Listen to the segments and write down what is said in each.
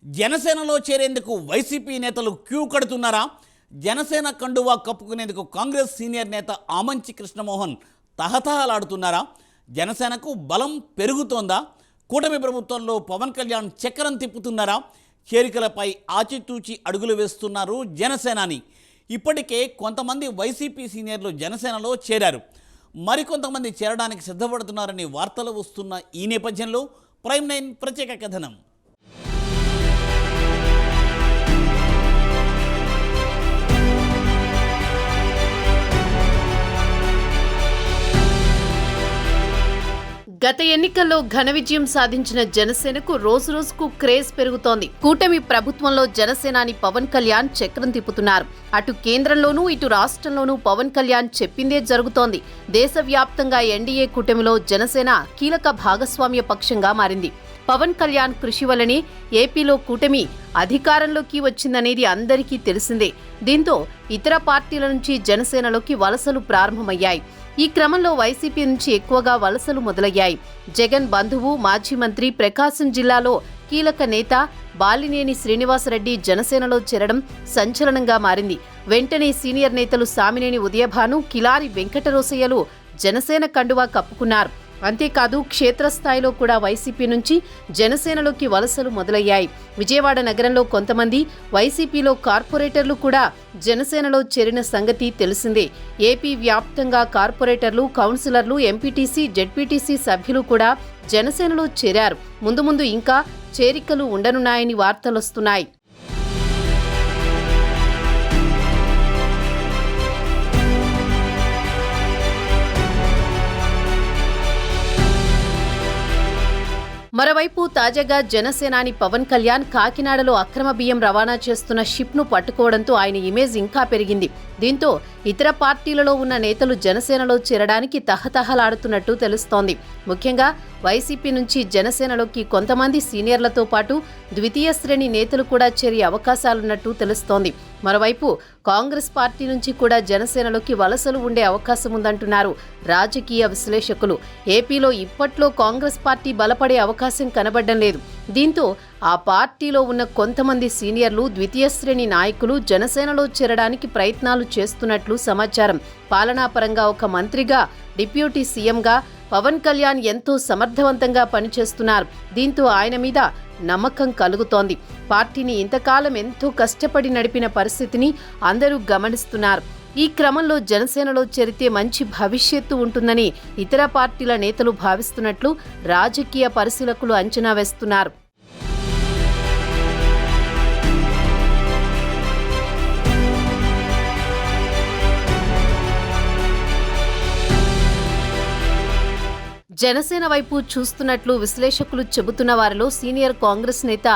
జనసేనలో చేరేందుకు వైసీపీ నేతలు క్యూ కడుతున్నారా? జనసేన కండువా కప్పుకునేందుకు కాంగ్రెస్ సీనియర్ నేత ఆమంచి కృష్ణమోహన్ తహతహలాడుతున్నారా? జనసేనకు బలం పెరుగుతోందా? కూటమి ప్రభుత్వంలో పవన్ కళ్యాణ్ చక్రం తిప్పుతున్నారా? చేరికలపై ఆచితూచి అడుగులు వేస్తున్నారు జనసేనాని. ఇప్పటికే కొంతమంది వైసీపీ సీనియర్లు జనసేనలో చేరారు. మరికొంతమంది చేరడానికి సిద్ధపడుతున్నారని వార్తలు వస్తున్న ఈ నేపథ్యంలో ప్రైమ్ 9 ప్రత్యేక కథనం. గత ఎన్నికల్లో ఘన విజయం సాధించిన జనసేనకు రోజురోజుకు క్రేజ్ పెరుగుతోంది. కూటమి ప్రభుత్వంలో జనసేనాని పవన్ కళ్యాణ్ చక్రం తిప్పుతున్నారు. అటు కేంద్రంలోనూ ఇటు రాష్ట్రంలోనూ పవన్ కళ్యాణ్ చెప్పిందే జరుగుతోంది. దేశవ్యాప్తంగా ఎన్డీఏ కూటమిలో జనసేన కీలక భాగస్వామ్య పక్షంగా మారింది. పవన్ కళ్యాణ్ కృషి వల్లనే ఏపీలో కూటమి అధికారంలోకి వచ్చిందనేది అందరికీ తెలిసిందే. దీంతో ఇతర పార్టీల నుంచి జనసేనలోకి వలసలు ప్రారంభమయ్యాయి. ఈ క్రమంలో వైసీపీ నుంచి ఎక్కువగా వలసలు మొదలయ్యాయి. జగన్ బంధువు మాజీ మంత్రి ప్రకాశం జిల్లాలో కీలక నేత బాలినేని శ్రీనివాసరెడ్డి జనసేనలో చేరడం సంచలనంగా మారింది. వెంటనే సీనియర్ నేతలు సామినేని ఉదయభాను, కిలారి వెంకటరోసయ్యలు జనసేన కండువా కప్పుకున్నారు. అంతేకాదు క్షేత్రస్థాయిలో కూడా వైసీపీ నుంచి జనసేనలోకి వలసలు మొదలయ్యాయి. విజయవాడ నగరంలో కొంతమంది వైసీపీలో కార్పొరేటర్లు కూడా జనసేనలో చేరిన సంగతి తెలిసిందే. ఏపీ వ్యాప్తంగా కార్పొరేటర్లు, కౌన్సిలర్లు, ఎంపీటీసీ, జెడ్పీటీసీ సభ్యులు కూడా జనసేనలో చేరారు. ముందు ఇంకా చేరికలు ఉండనున్నాయని వార్తలొస్తున్నాయి. మరోవైపు తాజాగా జనసేనాని పవన్ కళ్యాణ్ కాకినాడలో అక్రమ బియ్యం రవాణా చేస్తున్న షిప్ను పట్టుకోవడంతో ఆయన ఇమేజ్ ఇంకా పెరిగింది. దీంతో ఇతర పార్టీలలో ఉన్న నేతలు జనసేనలో చేరడానికి తహతహలాడుతున్నట్టు తెలుస్తోంది. ముఖ్యంగా వైసీపీ నుంచి జనసేనలోకి కొంతమంది సీనియర్లతో పాటు ద్వితీయ శ్రేణి నేతలు కూడా చేరే అవకాశాలున్నట్టు తెలుస్తోంది. మరోవైపు కాంగ్రెస్ పార్టీ నుంచి కూడా జనసేనలోకి వలసలు ఉండే అవకాశం ఉందంటున్నారు రాజకీయ విశ్లేషకులు. ఏపీలో ఇప్పట్లో కాంగ్రెస్ పార్టీ బలపడే అవకాశం కనబడడం లేదు. దీంతో ఆ పార్టీలో ఉన్న కొంతమంది సీనియర్లు, ద్వితీయ శ్రేణి నాయకులు జనసేనలో చేరడానికి ప్రయత్నాలు చేస్తున్నట్లు సమాచారం. పాలనాపరంగా ఒక మంత్రిగా, డిప్యూటీ సీఎంగా పవన్ కళ్యాణ్ ఎంతో సమర్థవంతంగా పనిచేస్తున్నారు. దీంతో ఆయన మీద నమ్మకం కలుగుతోంది. పార్టీని ఇంతకాలం ఎంతో కష్టపడి నడిపిన పరిస్థితిని అందరూ గమనిస్తున్నారు. ఈ క్రమంలో జనసేనలో చేరితే మంచి భవిష్యత్తు ఉంటుందని ఇతర పార్టీల నేతలు భావిస్తున్నట్లు రాజకీయ పరిశీలకులు అంచనా వేస్తున్నారు. జనసేన వైపు చూస్తున్నట్లు విశ్లేషకులు చెబుతున్న వారిలో సీనియర్ కాంగ్రెస్ నేత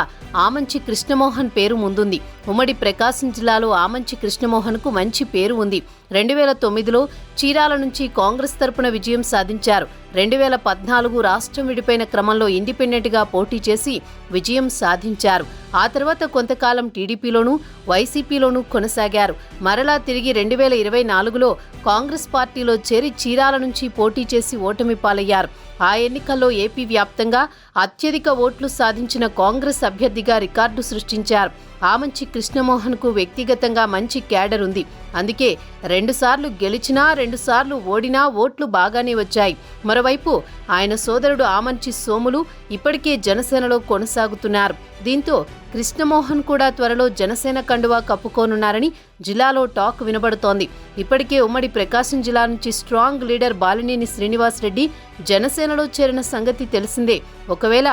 ఆమంచి కృష్ణమోహన్ పేరు ముందుంది. ఉమ్మడి ప్రకాశం జిల్లాలో ఆమంచి కృష్ణమోహన్కు మంచి పేరు ఉంది. 2009లో చీరాల నుంచి కాంగ్రెస్ తరపున విజయం సాధించారు. 2014 రాష్ట్రం విడిపోయిన క్రమంలో ఇండిపెండెంట్గా పోటీ చేసి విజయం సాధించారు. ఆ తర్వాత కొంతకాలం టీడీపీలోనూ వైసీపీలోనూ కొనసాగారు. మరలా తిరిగి 2024లో కాంగ్రెస్ పార్టీలో చేరి చీరాల నుంచి పోటీ చేసి ఓటమి పాలయ్యారు. ఆ ఎన్నికల్లో ఏపీ వ్యాప్తంగా అత్యధిక ఓట్లు సాధించిన కాంగ్రెస్ అభ్యర్థిగా రికార్డు సృష్టించారు. ఆమంచి కృష్ణమోహన్కు వ్యక్తిగతంగా మంచి క్యాడర్ ఉంది. అందుకే 2 సార్లు గెలిచినా 2 సార్లు ఓడినా ఓట్లు బాగానే వచ్చాయి. మరోవైపు ఆయన సోదరుడు ఆమంచి సోములు ఇప్పటికే జనసేనలో కొనసాగుతున్నారు. దీంతో కృష్ణమోహన్ కూడా త్వరలో జనసేన కండువా కప్పుకోనున్నారని జిల్లాలో టాక్ వినబడుతోంది. ఇప్పటికే ఉమ్మడి ప్రకాశం జిల్లా నుంచి స్ట్రాంగ్ లీడర్ బాలినేని శ్రీనివాసరెడ్డి జనసేనలో చేరిన సంగతి తెలిసిందే. ఒకవేళ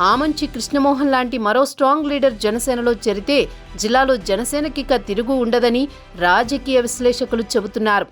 ఆమంచి కృష్ణమోహన్ లాంటి మరో స్ట్రాంగ్ లీడర్ జనసేనలో చేరితే జిల్లాలో జనసేనకిక తిరుగు ఉండదని రాజకీయ విశ్లేషకులు చెబుతున్నారు.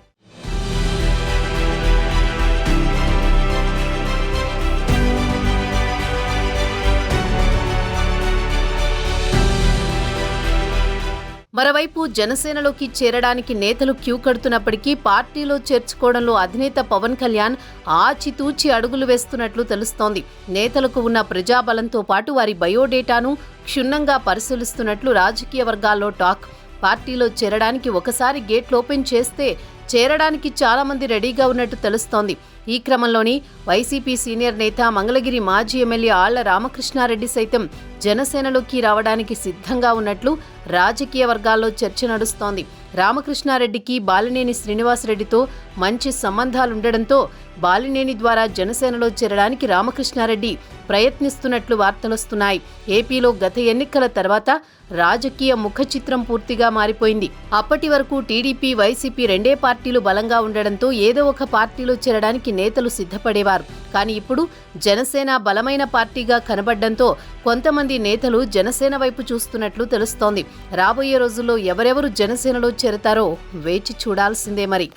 మరోవైపు జనసేనలోకి చేరడానికి నేతలు క్యూ కడుతున్నప్పటికీ పార్టీలో చేర్చుకోవడంలో అధినేత పవన్ కళ్యాణ్ ఆచితూచి అడుగులు వేస్తున్నట్లు తెలుస్తోంది. నేతలకు ఉన్న ప్రజాబలంతో పాటు వారి బయోడేటాను క్షుణ్ణంగా పరిశీలిస్తున్నట్లు రాజకీయ వర్గాల్లో టాక్. పార్టీలో చేరడానికి ఒకసారి గేట్లు ఓపెన్ చేస్తే చేరడానికి చాలా మంది రెడీగా ఉన్నట్టు తెలుస్తోంది. ఈ క్రమంలోని వైసీపీ సీనియర్ నేత మంగళగిరి మాజీ ఎమ్మెల్యే ఆళ్ల రామకృష్ణారెడ్డి సైతం జనసేనలోకి రావడానికి సిద్ధంగా ఉన్నట్లు రాజకీయ వర్గాల్లో చర్చ నడుస్తోంది. రామకృష్ణారెడ్డికి బాలినేని శ్రీనివాసరెడ్డితో మంచి సంబంధాలుండడంతో బాలినేని ద్వారా జనసేనలో చేరడానికి రామకృష్ణారెడ్డి ప్రయత్నిస్తున్నట్లు వార్తలొస్తున్నాయి. ఏపీలో గత ఎన్నికల తర్వాత రాజకీయ ముఖ చిత్రం పూర్తిగా మారిపోయింది. అప్పటి వరకు టీడీపీ, వైసీపీ రెండే పార్టీలు బలంగా ఉండడంతో ఏదో ఒక పార్టీలో చేరడానికి నేతలు సిద్ధపడేవారు. కానీ ఇప్పుడు జనసేన బలమైన పార్టీగా కనబడ్డంతో కొంతమంది నేతలు జనసేన వైపు చూస్తున్నట్లు తెలుస్తోంది. రాబోయే రోజుల్లో ఎవరెవరు జనసేనలో చేరతారో వేచి చూడాల్సిందే మరి.